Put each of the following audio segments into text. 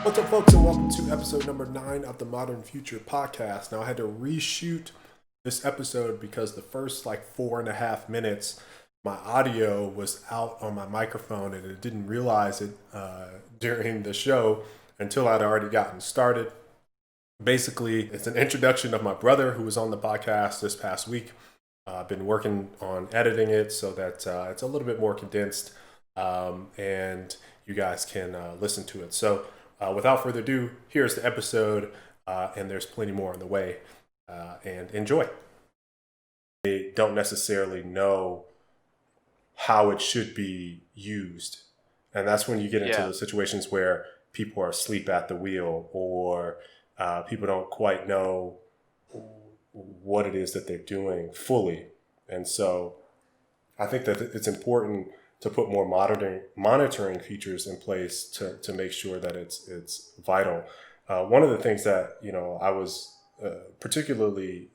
What's up, folks, and welcome to episode number 9 of the MDRN Future Podcast. Now, I had to reshoot this episode because the first 4.5 minutes, my audio was out on my microphone, and I didn't realize it during the show until I'd already gotten started. Basically, it's an introduction of my brother who was on the podcast this past week. I've been working on editing it so that it's a little bit more condensed, and you guys can listen to it. So without further ado, here's the episode, and there's plenty more on the way, and enjoy. They don't necessarily know how it should be used, and that's when you get into those situations where people are asleep at the wheel, or people don't quite know what it is that they're doing fully. And so I think that it's important to put more monitoring features in place to make sure that it's vital. One of the things that, I was particularly,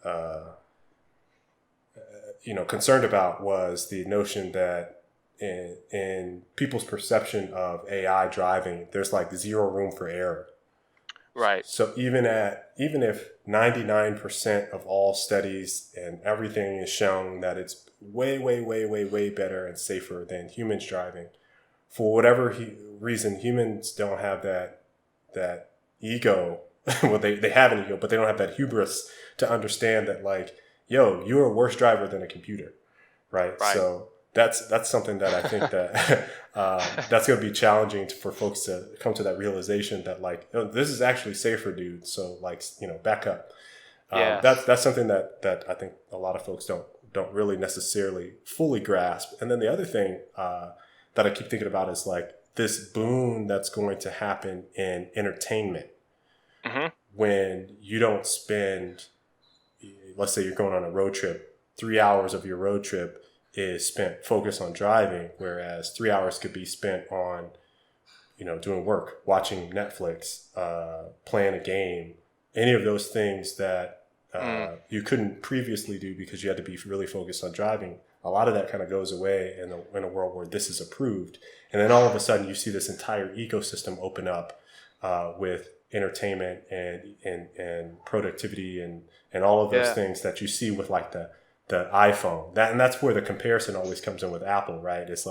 concerned about was the notion that in people's perception of AI driving, there's zero room for error. Right. So even if 99% of all studies and everything is shown that it's way, way, way, way, way better and safer than humans driving, for whatever reason, humans don't have that ego. Well, they have an ego, but they don't have that hubris to understand that you're a worse driver than a computer, right? So that's something that I think that that's going to be challenging for folks to come to that realization that this is actually safer, dude. So back up. That's something that I think a lot of folks don't really necessarily fully grasp. And then the other thing that I keep thinking about is this boom that's going to happen in entertainment. Mm-hmm. When you don't spend, let's say you're going on a road trip, 3 hours of your road trip is spent focused on driving, whereas 3 hours could be spent on, doing work, watching Netflix, playing a game, any of those things that you couldn't previously do because you had to be really focused on driving. A lot of that kind of goes away in a world where this is approved. And then all of a sudden you see this entire ecosystem open up with entertainment and productivity and all of those things that you see with the iPhone. That's where the comparison always comes in with Apple, right? It's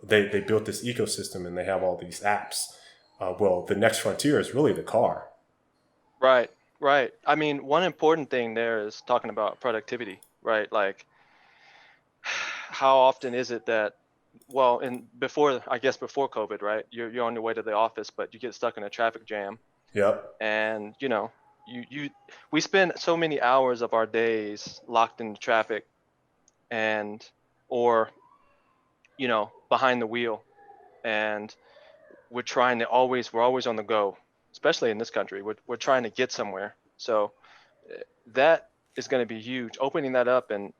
they built this ecosystem and they have all these apps. Well, the next frontier is really the car. Right. I mean, one important thing there is talking about productivity, right? How often is it that, before COVID, right? You're on your way to the office, but you get stuck in a traffic jam. Yep. And we spend so many hours of our days locked in traffic or behind the wheel, and we're always on the go, especially in this country. We're trying to get somewhere. So that is going to be huge, opening that up. And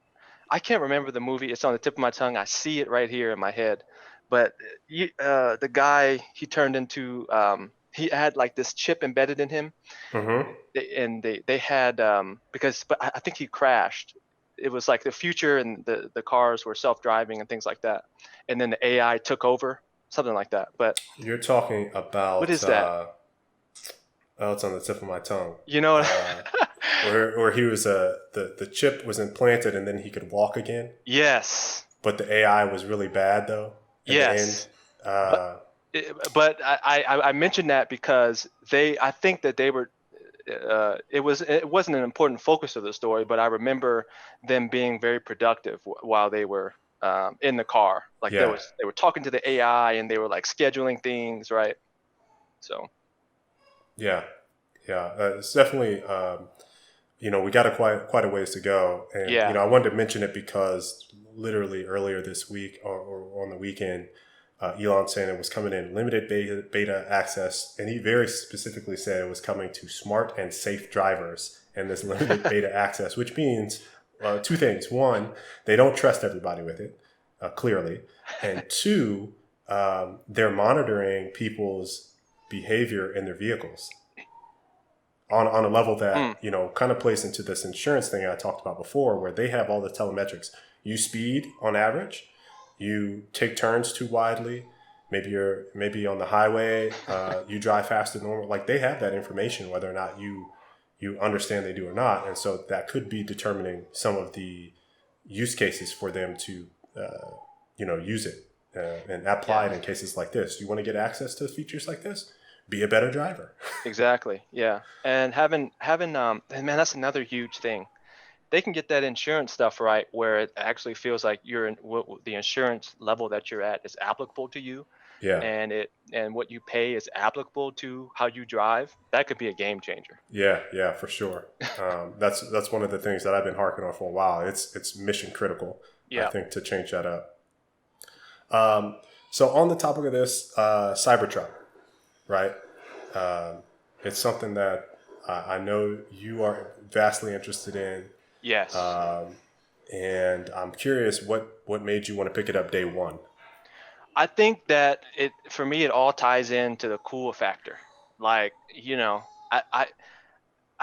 I can't remember the movie. It's on the tip of my tongue. I see it right here in my head. But the guy, he turned into, he had this chip embedded in him. Mm-hmm. And they had, but I think he crashed. It was the future, and the cars were self-driving and things like that. And then the AI took over, something like that. But you're talking about, what is that? It's on the tip of my tongue. Where he was the chip was implanted and then he could walk again. Yes. But the AI was really bad though. Yes. But I mentioned that because I think that they were. It wasn't an important focus of the story, but I remember them being very productive while they were in the car. They were talking to the AI and they were scheduling things, right? So. Yeah. It's definitely, we got quite a ways to go. And, I wanted to mention it because literally earlier this week or on the weekend, Elon saying it was coming in limited beta access. And he very specifically said it was coming to smart and safe drivers in this limited beta access, which means two things. One, they don't trust everybody with it, clearly. And two, they're monitoring people's behavior in their vehicles on a level that, kind of plays into this insurance thing I talked about before, where they have all the telemetrics. You speed on average, you take turns too widely, maybe on the highway, you drive faster than normal. Like they have that information, whether or not you understand they do or not. And so that could be determining some of the use cases for them to, use it and apply it in cases like this. You want to get access to features like this? Be a better driver. Exactly. Yeah. And having and man, that's another huge thing. They can get that insurance stuff right where it actually feels like you're in the insurance level that you're at is applicable to you, Yeah. and what you pay is applicable to how you drive. That could be a game changer. Yeah, for sure. That's one of the things that I've been harking on for a while. It's mission critical, I Yeah. think, to change that up. So on the topic of this, Cybertruck, right? It's something that I know you are vastly interested in. Yes. And I'm curious what made you want to pick it up day one? I think that for me, it all ties into the cool factor. Like, I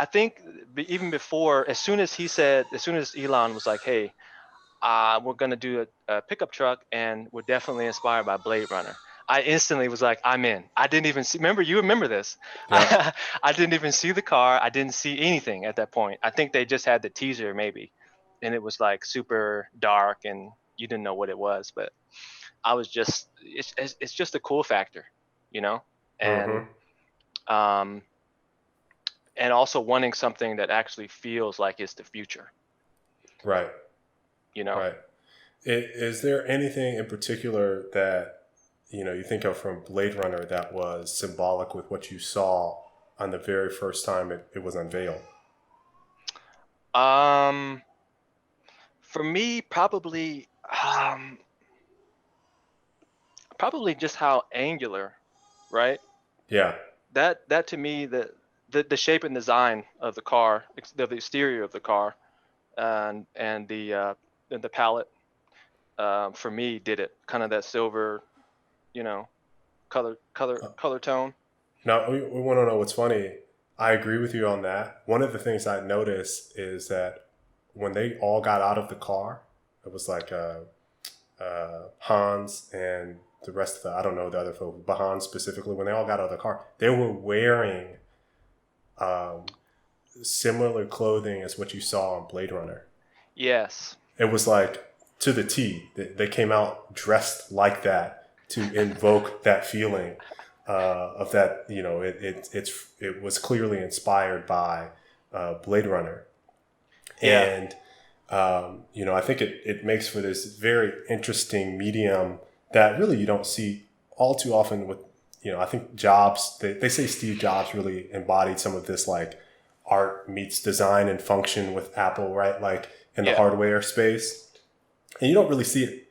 think even before, as soon as Elon was like, hey, we're going to do a pickup truck and we're definitely inspired by Blade Runner, I instantly was like, I'm in. I didn't even see, you remember this. Yeah. I didn't even see the car. I didn't see anything at that point. I think they just had the teaser maybe. And it was like super dark and you didn't know what it was, but I was just, it's just a cool factor, and, Mm-hmm. and also wanting something that actually feels like it's the future. Right. Right. Is there anything in particular that, you think of from Blade Runner that was symbolic with what you saw on the very first time it was unveiled? For me, probably just how angular, right? Yeah. That to me, the shape and design of the car, the exterior of the car, and the palette, for me did it. Kind of that silver, color tone. Now we want to know what's funny. I agree with you on that. One of the things I noticed is that when they all got out of the car, it was like Hans and the rest of I don't know the other folks, but Hans specifically, when they all got out of the car, they were wearing similar clothing as what you saw on Blade Runner. Yes. It was like to the T. They came out dressed like that to invoke that feeling of that. It was clearly inspired by Blade Runner. Yeah. And I think it makes for this very interesting medium that really you don't see all too often with, I think Jobs, they say Steve Jobs really embodied some of this like art meets design and function with Apple, right? Like in the hardware space. And you don't really see it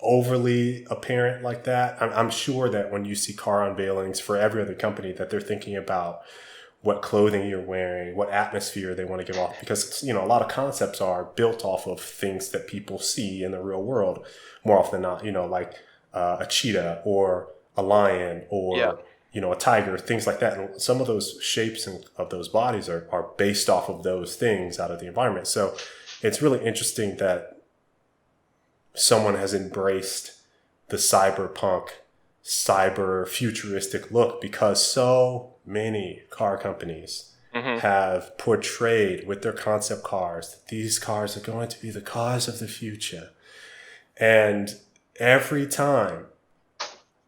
overly apparent like that. I'm sure that when you see car unveilings for every other company that they're thinking about what clothing you're wearing, what atmosphere they want to give off, because a lot of concepts are built off of things that people see in the real world more often than not, like a cheetah or a lion or a tiger, things like that. And some of those shapes of those bodies are based off of those things out of the environment. So it's really interesting that someone has embraced the cyberpunk, cyber futuristic look, because so many car companies have portrayed with their concept cars that these cars are going to be the cars of the future. And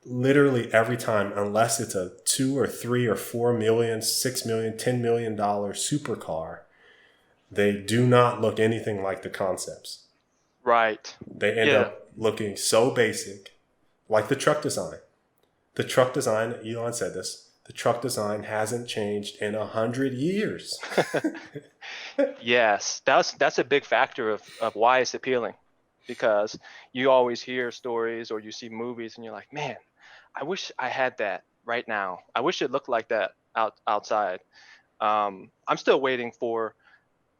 literally every time, unless it's a $2 or $3 or $4 million, $6 million, $10 million supercar, they do not look anything like the concepts. Right. They end up looking so basic, like the truck design. The truck design, Elon said this, the truck design hasn't changed in 100 years. Yes, that's a big factor of why it's appealing, because you always hear stories or you see movies and you're like, man, I wish I had that right now. I wish it looked like that outside. I'm still waiting for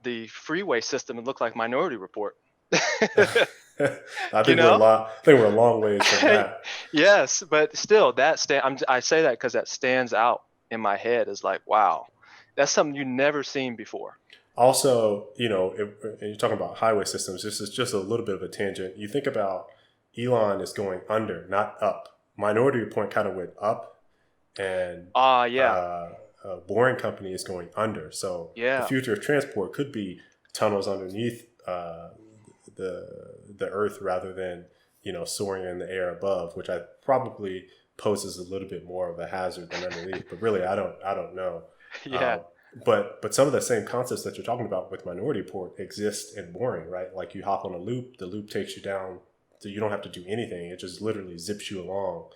the freeway system to look like Minority Report. I think we're a long ways from that. Yes, but still, I say that because that stands out in my head as like, wow, that's something you've never seen before. Also, and you're talking about highway systems. This is just a little bit of a tangent. You think about Elon is going under, not up. Minority Report kind of went up, and Yeah. Boring Company is going under. So the Yeah. future of transport could be tunnels underneath the earth rather than soaring in the air above, which I probably poses a little bit more of a hazard than underneath. But really, I don't know. Yeah. But some of the same concepts that you're talking about with Minority Report exist in Boring, right? Like you hop on a loop, the loop takes you down, so you don't have to do anything. It just literally zips you along.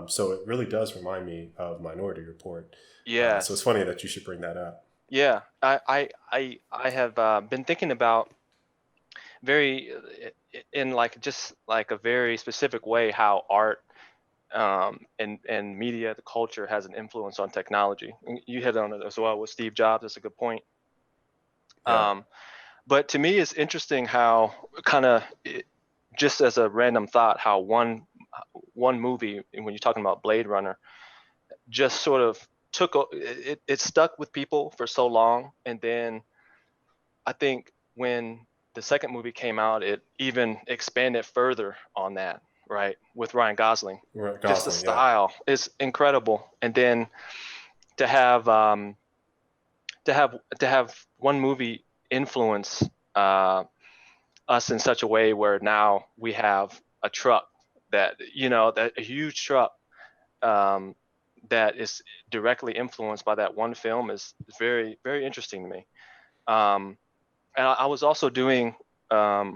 So it really does remind me of Minority Report. So it's Yes. funny that you should bring that up. Yeah. I have been thinking about very in like just like a very specific way how art and media, the culture has an influence on technology. You hit on it as well with Steve Jobs. That's a good point. Yeah. But to me, it's interesting how kind of just as a random thought, how one movie, when you're talking about Blade Runner, just sort of it stuck with people for so long, and then I think when the second movie came out, it even expanded further on that, right? With Ryan Gosling, Right, just the Gosling, yeah. style is incredible, and then to have to have one movie influence us in such a way where now we have a truck that that a huge truck um, that is directly influenced by that one film is very, very interesting to me. And I was also doing I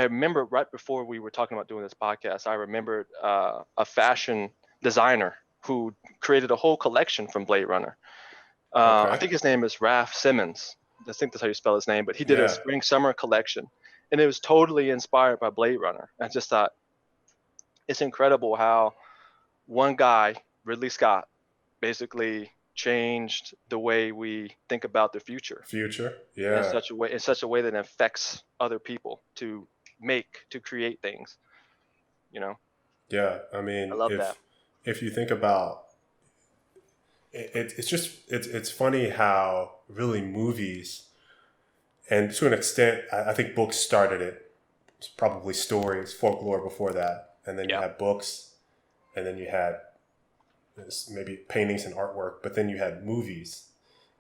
remember right before we were talking about doing this podcast, I remembered a fashion designer who created a whole collection from Blade Runner. I Okay. think his name is Raf Simons. I think that's how you spell his name, but he did a Yeah. spring summer collection, and it was totally inspired by Blade Runner. I just thought it's incredible how one guy, Ridley Scott, basically changed the way we think about the future Future. in Yeah. such a way that affects other people to create things. Yeah. I I mean, love that. if you think about it's just it's funny how really movies, and to an extent, I think books started it. It's probably stories, folklore before that, and then you Yeah. had books, and then you had maybe paintings and artwork, but then you had movies,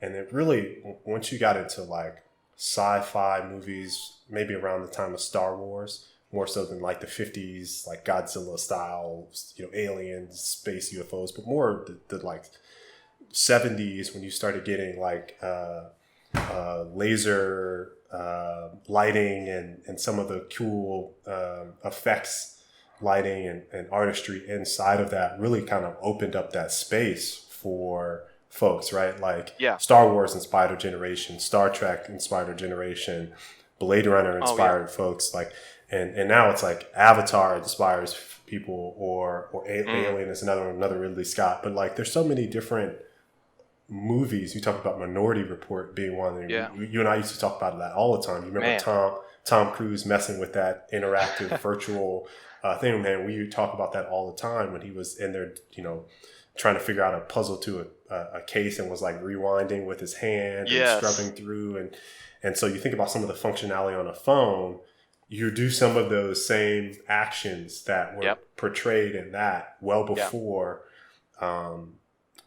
and it really once you got into like sci-fi movies, maybe around the time of Star Wars, more so than like the 50s, like Godzilla style, aliens, space UFOs, but more the like 70s when you started getting like laser lighting and some of the cool effects lighting and artistry inside of that really kind of opened up that space for folks, right? Like Yeah. Star Wars inspired a generation, Star Trek inspired a generation, Blade Runner Oh yeah. inspired folks, like and now it's like Avatar inspires people, or Alien is another Ridley Scott. But like there's so many different movies. You talk about Minority Report being one, and Yeah. you and I used to talk about that all the time. You remember Man. Tom Cruise messing with that interactive virtual thing, man. We talk about that all the time when he was in there, trying to figure out a puzzle to a case and was like rewinding with his hand and Yes. scrubbing through, and so you think about some of the functionality on a phone. You do some of those same actions that were Yep. portrayed in that well before.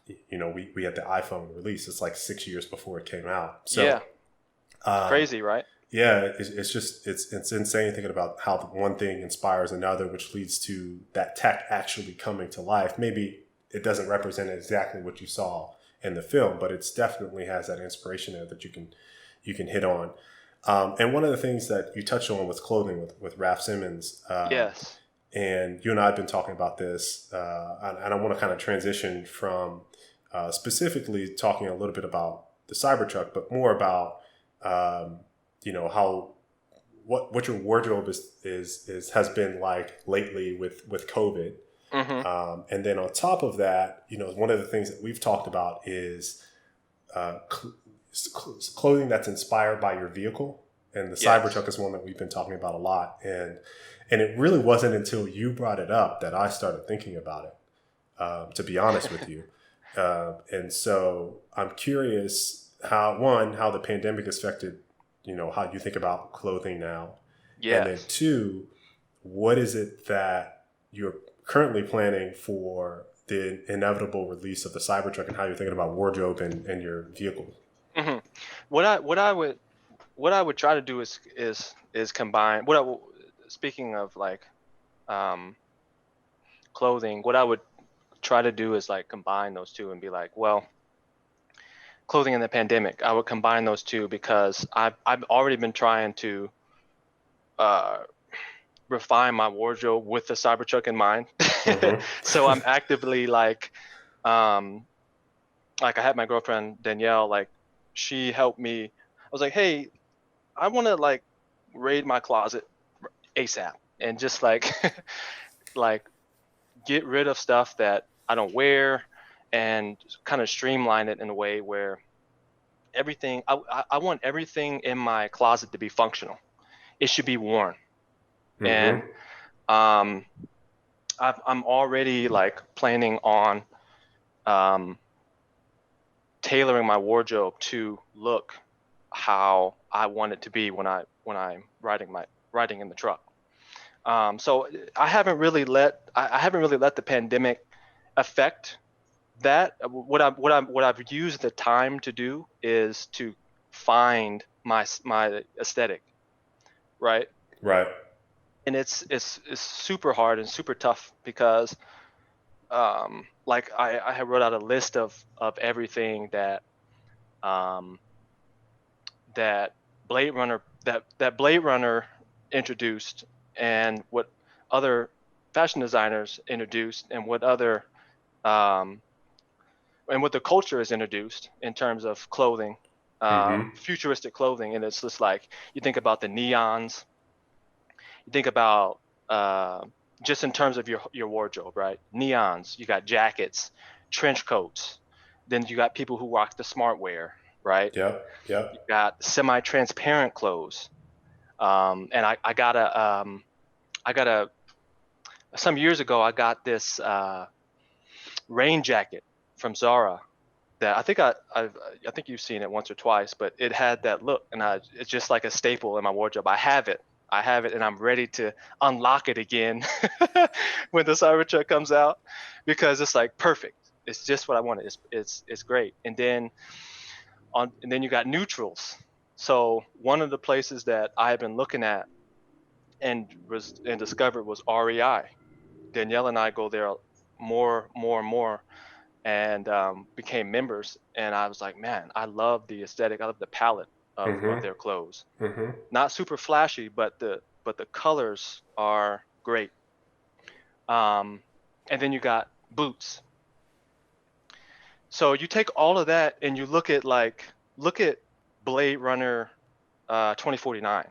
We had the iPhone release. It's like 6 years before it came out. So, yeah. Crazy, right? Yeah, it's just it's insane thinking about how the one thing inspires another, which leads to that tech actually coming to life. Maybe it doesn't represent exactly what you saw in the film, but it's definitely has that inspiration there that you can hit on. And one of the things that you touched on with clothing with Raf Simons. Yes. And you and I have been talking about this, and I want to kind of transition from specifically talking a little bit about the Cybertruck, but more about how what your wardrobe is has been like lately with COVID. Mm-hmm. And then on top of that, one of the things that we've talked about is clothing that's inspired by your vehicle. And the Cybertruck is one that we've been talking about a lot. And it really wasn't until you brought it up that I started thinking about it, to be honest with you. And so I'm curious how the pandemic affected, how you think about clothing now. Yes. And then two, what is it that you're currently planning for the inevitable release of the Cybertruck, and how you're thinking about wardrobe and your vehicle? Hmm. What I would try to do is combine speaking of like clothing, what I would try to do is like combine those two and be like, well, clothing in the pandemic, I would combine those two because I've already been trying to uh, refine my wardrobe with the Cybertruck in mind. Mm-hmm. So I'm actively like I had my girlfriend Danielle, like she helped me. I was like, hey, I want to like raid my closet ASAP and just like like get rid of stuff that I don't wear and kind of streamline it in a way where everything I want everything in my closet to be functional. It should be worn. And Mm-hmm. um I'm already like planning on um tailoring my wardrobe to look how I want it to be when I'm riding in the truck. So I haven't really let the pandemic affect that. What I've used the time to do is to find my aesthetic, right? Right. And it's super hard and super tough because like I have wrote out a list of everything um, that Blade Runner introduced, and what other fashion designers introduced, and um, what the culture has introduced in terms of clothing, Mm-hmm. futuristic clothing. And it's just like you think about the neons, you think about uh, just in terms of your wardrobe, right? Neons, you got jackets, trench coats, then you got people who rock the smart wear, right? Yep. Yep. You got semi-transparent clothes. And I got a some years ago I got this rain jacket from Zara that I think you've seen it once or twice, but it had that look, and it's just like a staple in my wardrobe. I have it, and I'm ready to unlock it again when the Cybertruck comes out, because it's like perfect. It's just what I wanted. It's great. And then you got neutrals. So one of the places that I have been looking at and discovered was REI. Danielle and I go there and more, and became members. And I was like, man, I love the aesthetic. I love the palette of Mm-hmm. their clothes. Mm-hmm. Not super flashy, but the colors are great. Um, and then you got boots. So you take all of that and you look at Blade Runner 2049.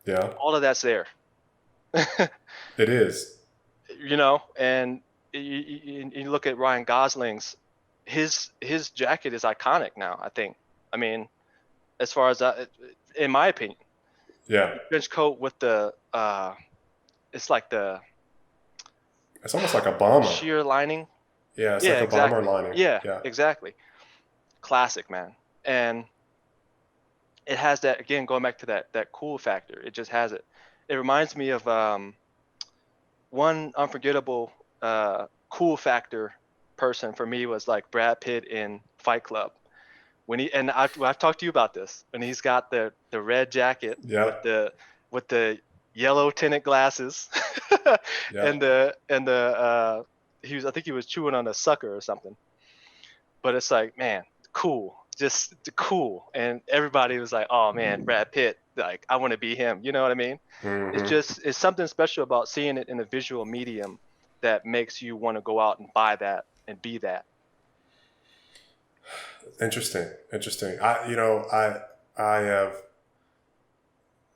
Yeah. All of that's there. It is. And you look at Ryan Gosling's, his jacket is iconic now, I think. I mean, as far as in my opinion, Yeah. trench coat with the it's like the It's almost like a bomber. sheer lining. Yeah. It's Yeah, like a bomber exactly. lining. Yeah, Yeah. exactly. Classic, man. And it has that, again, going back to that cool factor. It just has it. It reminds me of one unforgettable cool factor person for me was like Brad Pitt in Fight Club. I've talked to you about this, when he's got the red jacket Yeah. with the yellow tinted glasses Yeah. and I think he was chewing on a sucker or something. But it's like, man, cool, just cool. And everybody was like, oh man, Brad Pitt, like I want to be him. You know what I mean? Mm-hmm. It's something special about seeing it in a visual medium that makes you want to go out and buy that and be that. Interesting. Interesting. I have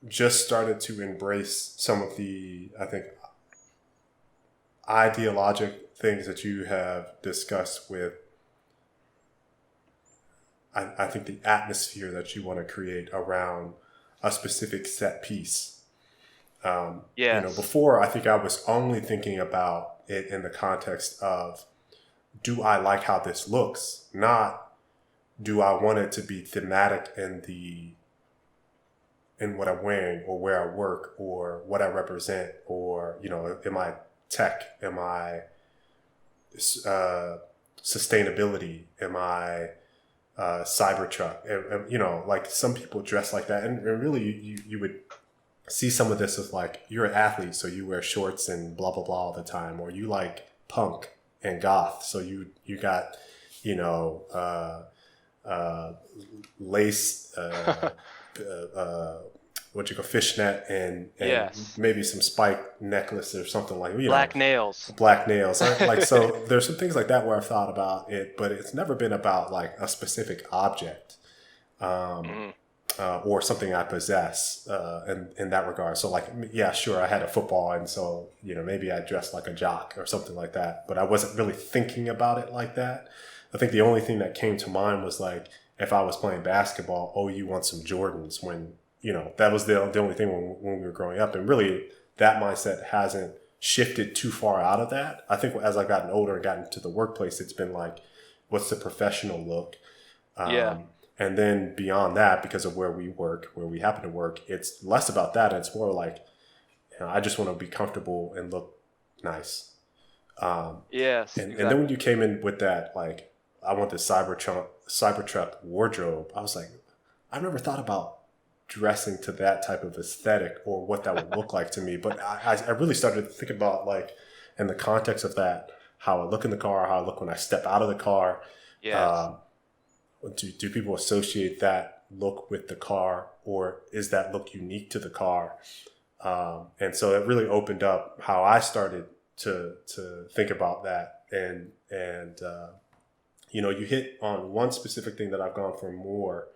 just started to embrace some of the, I think, ideologic things that you have discussed with, I think, the atmosphere that you want to create around a specific set piece. Yes. Before, I think I was only thinking about it in the context of, do I like how this looks? Not, do I want it to be thematic in in what I'm wearing or where I work or what I represent, or, you know, am I tech? Am I sustainability? Am I Cybertruck? And, you know, like some people dress like that. And really you would see some of this as like, you're an athlete, so you wear shorts and blah, blah, blah all the time. Or you like punk and goth, so you got, you know, lace, what you call fishnet and Yes. maybe some spike necklace or something like, you Black know, nails. black nails. Like, so there's some things like that where I've thought about it, but it's never been about like a specific object, or something I possess, in that regard. So like, yeah, sure, I had a football, and so, you know, maybe I dressed like a jock or something like that, but I wasn't really thinking about it like that. I think the only thing that came to mind was like, if I was playing basketball, oh, you want some Jordans, when, you know, that was the only thing when we were growing up. And really that mindset hasn't shifted too far out of that. I think as I've gotten older and gotten to the workplace, it's been like, what's the professional look? And then beyond that, because of where we work, where we happen to work, it's less about that. It's more like, you know, I just want to be comfortable and look nice. Yes. And Exactly. then when you came in with that, like, I want this Cybertruck wardrobe, I was like, I've never thought about dressing to that type of aesthetic or what that would look like to me. But I really started to think about, like, in the context of that, how I look in the car, how I look when I step out of the car. Yes. Do people associate that look with the car, or is that look unique to the car? And so it really opened up how I started to think about that. And you know, you hit on one specific thing that I've gone for more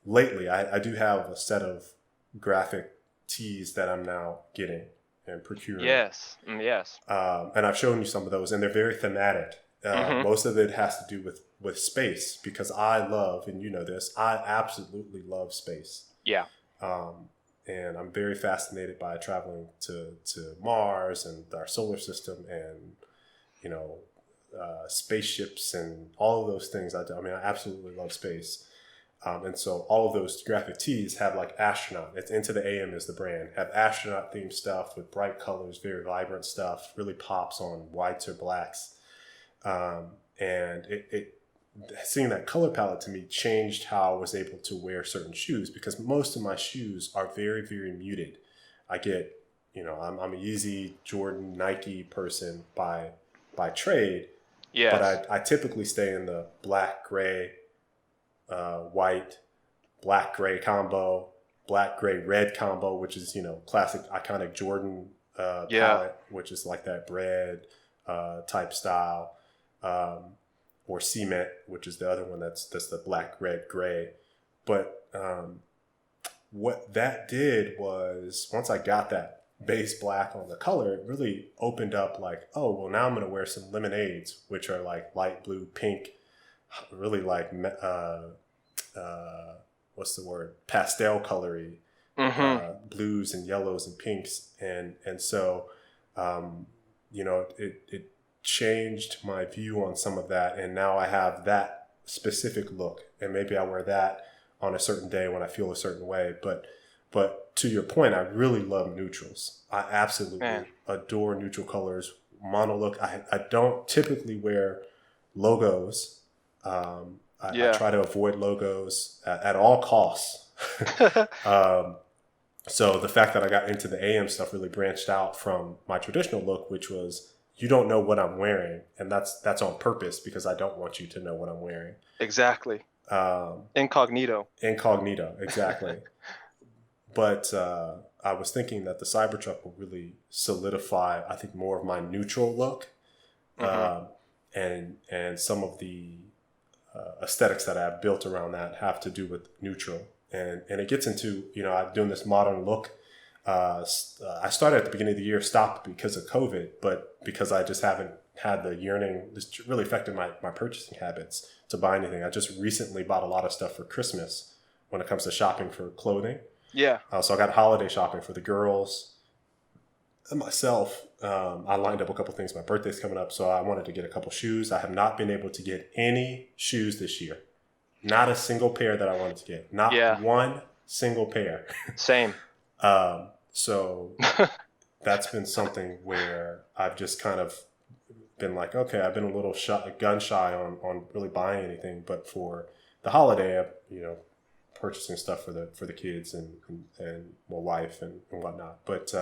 lately. I do have a set of graphic tees that I'm now getting and procuring. Yes. Yes. And I've shown you some of those, and they're very thematic. Most of it has to do with space, because I love, and you know this, I absolutely love space. Yeah. And I'm very fascinated by traveling to Mars and our solar system, and, you know, spaceships and all of those things. I mean, I absolutely love space. And so all of those graphic tees have like astronaut. It's Into the AM is the brand. Have astronaut themed stuff with bright colors, very vibrant stuff. Really pops on whites or blacks. And it seeing that color palette to me changed how I was able to wear certain shoes, because most of my shoes are very, very muted. I get, you know, I'm a Yeezy, Jordan, Nike person by trade. Yes. But I typically stay in the black, gray, white, black, gray combo, black, gray, red combo, which is, you know, classic, iconic Jordan palette, which is like that bread type style, or cement, which is the other one that's the black, red, gray. But what that did was, once I got that base black on the color, it really opened up like, oh, well, now I'm going to wear some lemonades, which are like light blue, pink, really like, what's the word? Pastel colory, blues and yellows and pinks. And so, you know, it changed my view on some of that. And now I have that specific look, and maybe I wear that on a certain day when I feel a certain way. But to your point, I really love neutrals. I absolutely adore neutral colors, mono look. I don't typically wear logos. I try to avoid logos at all costs. So the fact that I got into the AM stuff really branched out from my traditional look, which was, you don't know what I'm wearing. And that's on purpose, because I don't want you to know what I'm wearing. Exactly. Incognito, exactly. But I was thinking that the Cybertruck will really solidify, I think, more of my neutral look, and some of the aesthetics that I've built around that have to do with neutral. And it gets into, you know, I'm doing this modern look. I started at the beginning of the year, stopped because of COVID, but because I just haven't had the yearning. This really affected my purchasing habits to buy anything. I just recently bought a lot of stuff for Christmas when it comes to shopping for clothing. Yeah. So I got holiday shopping for the girls and myself. I lined up a couple things. My birthday's coming up, so I wanted to get a couple shoes. I have not been able to get any shoes this year. Not a single pair that I wanted to get. Not one single pair. Same. So that's been something where I've just kind of been like, okay, I've been a little gun shy on really buying anything, but for the holiday, purchasing stuff for the kids and my wife and whatnot. But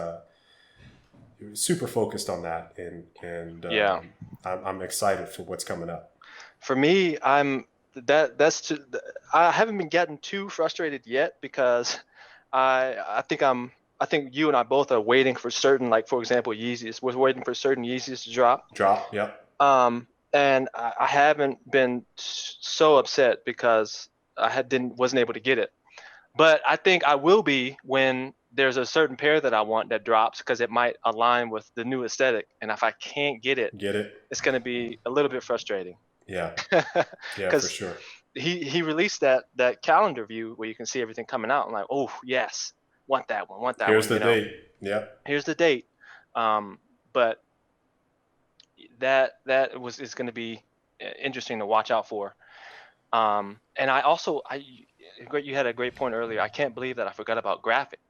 super focused on that, and Yeah. I'm excited for what's coming up. For me, I haven't been getting too frustrated yet because I think you and I both are waiting for certain, like for example, Yeezys. We're waiting for certain Yeezys to drop. Yep. And I haven't been so upset because wasn't able to get it. But I think I will be when there's a certain pair that I want that drops because it might align with the new aesthetic. And if I can't get it, it's going to be a little bit frustrating. Yeah. Yeah, for sure. He released that calendar view where you can see everything coming out. I'm like, oh yes, want that one. Here's the date. Yeah. Here's the date. But that is going to be interesting to watch out for. And you had a great point earlier. I can't believe that I forgot about graphic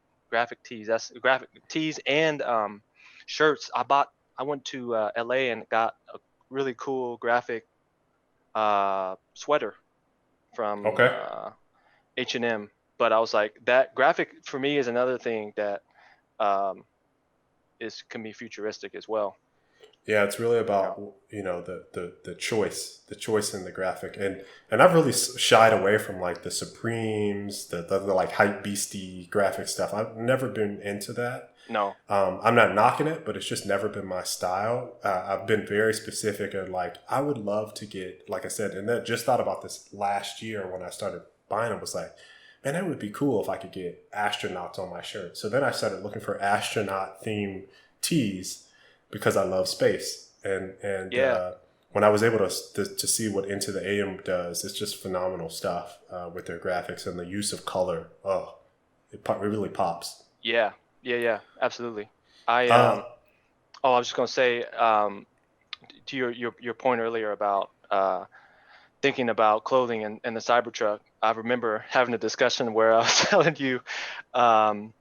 tees. That's graphic tees and shirts. I went to LA and got a really cool graphic sweater from H&M. But I was like, that graphic for me is another thing that can be futuristic as well. Yeah, it's really about the choice in the graphic, and I've really shied away from like the Supremes, the like hype beastie graphic stuff. I've never been into that. No, I'm not knocking it, but it's just never been my style. I've been very specific and like I would love to get, like I said, and then just thought about this last year when I started buying them. Was like, man, that would be cool if I could get astronauts on my shirt. So then I started looking for astronaut themed tees, because I love space, and when I was able to see what Into the AM does, it's just phenomenal stuff with their graphics and the use of color. Oh, it really pops. Yeah, absolutely. I was just gonna say to your point earlier about thinking about clothing and the Cybertruck. I remember having a discussion where I was telling you, I'm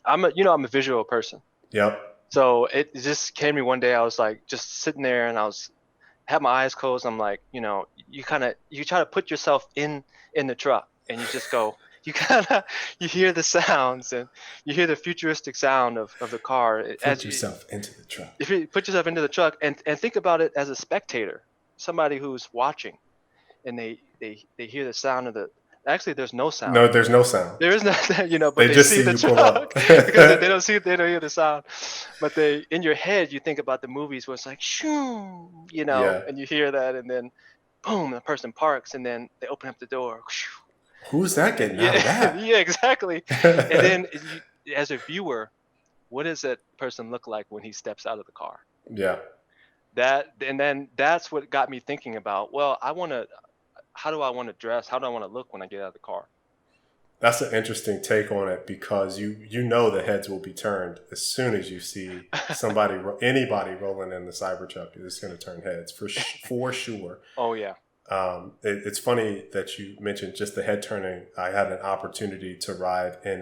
a visual person. Yep. So it just came to me one day. I was like just sitting there and had my eyes closed. I'm like, you try to put yourself in the truck and you just go, you hear the sounds and you hear the futuristic sound of the car. Put yourself into the truck. If you put yourself into the truck and think about it as a spectator, somebody who's watching, and they hear the sound of actually, there's no sound. No, there's no sound. There is no, but they just see the you truck pull up. because they don't hear the sound. But in your head, you think about the movies where it's like, shoo, and you hear that, and then, boom, the person parks, and then they open up the door. Who's that getting out of that? Yeah, exactly. And then, as a viewer, what does that person look like when he steps out of the car? Yeah. That's what got me thinking about, well, how do I want to dress? How do I want to look when I get out of the car? That's an interesting take on it, because the heads will be turned as soon as you see anybody rolling in the Cybertruck. It's going to turn heads for sure. Oh yeah. It's funny that you mentioned just the head turning. I had an opportunity to ride in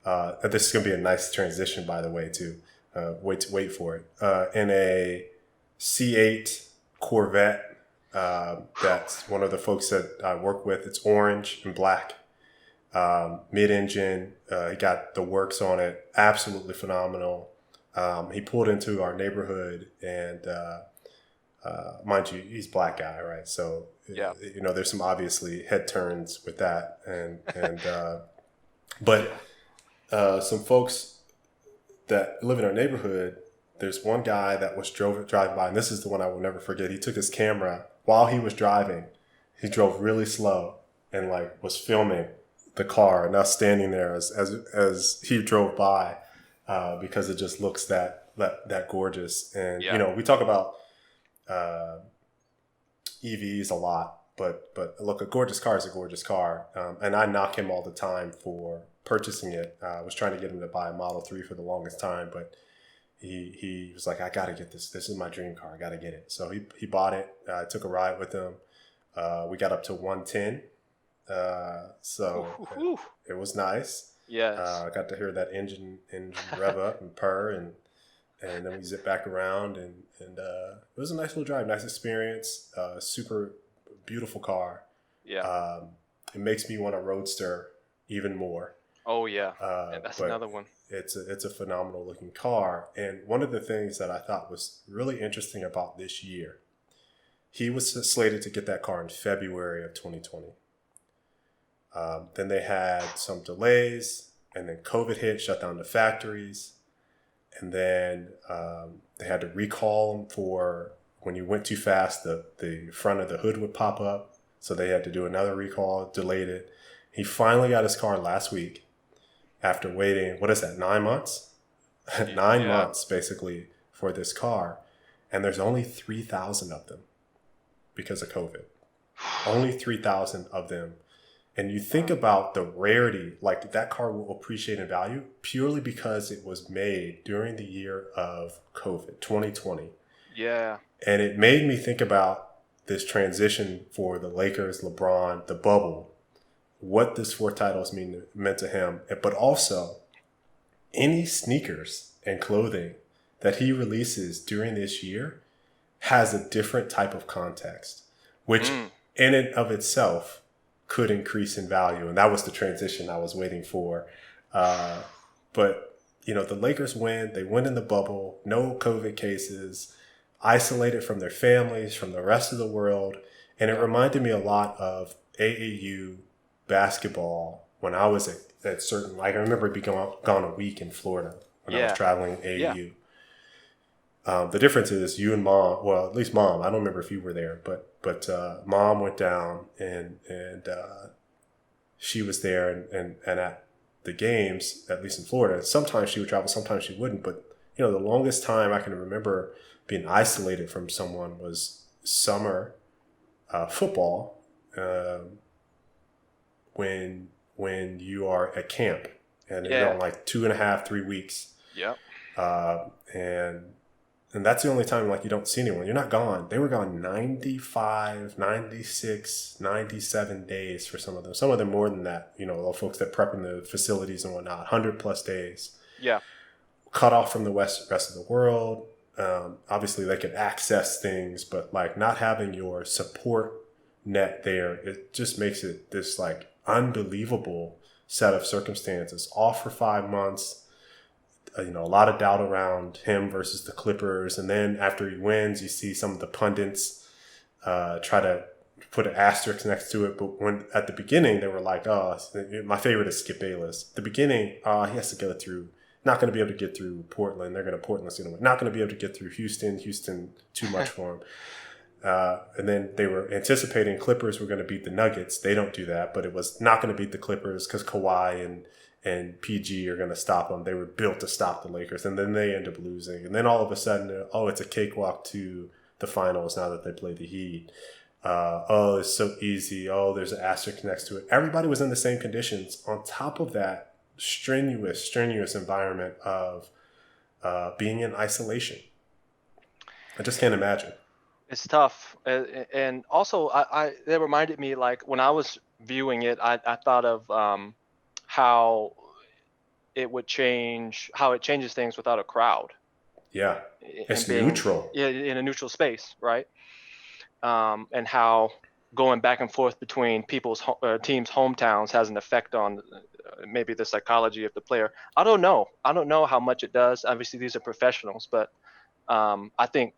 this is going to be a nice transition, by the way, too. Wait for it. In a C8 Corvette. That's one of the folks that I work with. It's orange and black, mid-engine. He got the works on it. Absolutely phenomenal. He pulled into our neighborhood, and mind you, he's a black guy, right? So yeah, there's some obviously head turns with that, but some folks that live in our neighborhood. There's one guy that was driving by, and this is the one I will never forget. He took his camera while he was driving. He drove really slow and was filming the car, and us standing there as he drove by, because it just looks that gorgeous. And we talk about EVs a lot, but look, a gorgeous car is a gorgeous car, and I knock him all the time for purchasing it. I was trying to get him to buy a Model 3 for the longest time, but he was like, I got to get this. This is my dream car. I got to get it. So he bought it. I took a ride with him. We got up to 110. So it was nice. Yes. I got to hear that engine rev up and purr, and then we zip back around, and it was a nice little drive, nice experience. Super beautiful car. Yeah. It makes me want a Roadster even more. Oh yeah. And that's another one. It's a phenomenal looking car. And one of the things that I thought was really interesting about this year, he was slated to get that car in February of 2020. Then they had some delays, and then COVID hit, shut down the factories. And then they had to recall him for when you went too fast, the front of the hood would pop up. So they had to do another recall, delayed it. He finally got his car last week after waiting, what is that, 9 months? 9 months, basically, for this car. And there's only 3,000 of them because of COVID. Only 3,000 of them. And you think about the rarity, like that car will appreciate in value purely because it was made during the year of COVID, 2020. Yeah. And it made me think about this transition for the Lakers, LeBron, the bubble, what this 4 titles meant to him, but also any sneakers and clothing that he releases during this year has a different type of context, which in and of itself could increase in value. And that was the transition I was waiting for. But, the Lakers win. They win in the bubble. No COVID cases. Isolated from their families, from the rest of the world. And it reminded me a lot of AAU basketball when I was at certain, like I remember being gone a week in Florida when I was traveling AAU. The difference is you and mom, well, at least mom, I don't remember if you were there, but mom went down and she was there and at the games, at least in Florida. Sometimes she would travel, sometimes she wouldn't. But, the longest time I can remember being isolated from someone was summer football when you are at camp and you're on like 2.5, 3 weeks. Yeah. And that's the only time like you don't see anyone. You're not gone. They were gone 95, 96, 97 days for some of them. Some of them more than that. The folks that prep in the facilities and whatnot, 100+ days. Yeah. Cut off from the rest of the world. Obviously, they could access things, but like not having your support net there, it just makes it this like unbelievable set of circumstances. Off for 5 months. A lot of doubt around him versus the Clippers. And then after he wins, you see some of the pundits try to put an asterisk next to it. But when at the beginning, they were like, oh, my favorite is Skip Bayless. At the beginning, he has to go through, not going to be able to get through Portland. Portland's going to win. Not going to be able to get through Houston. Houston, too much for him. And then they were anticipating Clippers were going to beat the Nuggets. They don't do that, but it was not going to beat the Clippers because Kawhi and PG are going to stop them. They were built to stop the Lakers, and then they end up losing. And then all of a sudden, it's a cakewalk to the finals now that they play the Heat. It's so easy. There's an asterisk next to it. Everybody was in the same conditions. On top of that, strenuous environment of being in isolation. I just can't imagine. It's tough. And also, it reminded me, like, when I was viewing it, I thought of how it changes things without a crowd. Yeah, it's neutral. Yeah, in a neutral space, right? And how going back and forth between people's teams' hometowns has an effect on maybe the psychology of the player. I don't know how much it does. Obviously, these are professionals, but I think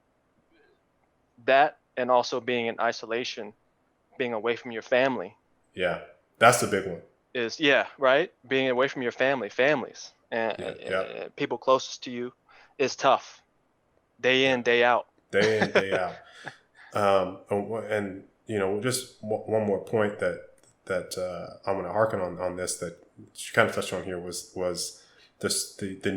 that, and also being in isolation, being away from your family. Yeah, that's the big one. Right? Being away from your families, and people closest to you is tough. Day in, day out. Day in, day out. And just one more point that I'm going to harken on this that you kind of touched on here was this the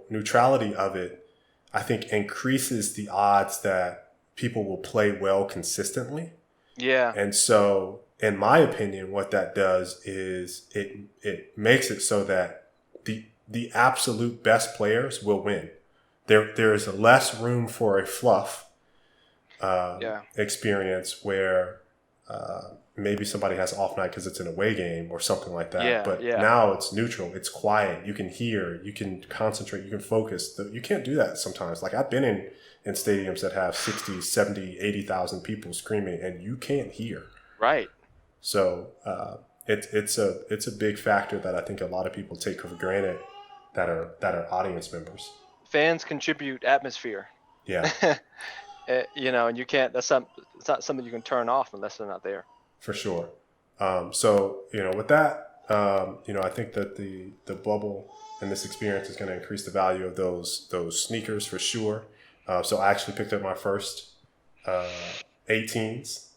neutrality of it. I think increases the odds that people will play well consistently. Yeah. And so, in my opinion, what that does is it makes it so that the absolute best players will win. There is less room for a fluff experience where maybe somebody has off night because it's an away game or something like that. Yeah, But yeah. now it's neutral. It's quiet. You can hear. You can concentrate. You can focus. You can't do that sometimes. Like I've been in stadiums that have 60, 70, 80,000 people screaming, and you can't hear. Right. So it's a big factor that I think a lot of people take for granted that are audience members. Fans contribute atmosphere. Yeah. And you can't. It's not something you can turn off unless they're not there. For sure. So with that, I think that the bubble and this experience is going to increase the value of those sneakers for sure. So I actually picked up my first 18s,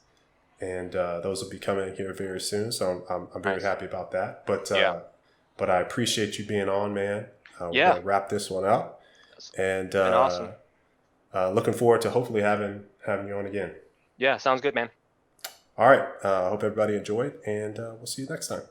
and those will be coming here very soon. So I'm very happy about that. But I appreciate you being on, man. We're going to wrap this one up, and awesome. Looking forward to hopefully having you on again. Yeah, sounds good, man. All right. I hope everybody enjoyed, and we'll see you next time.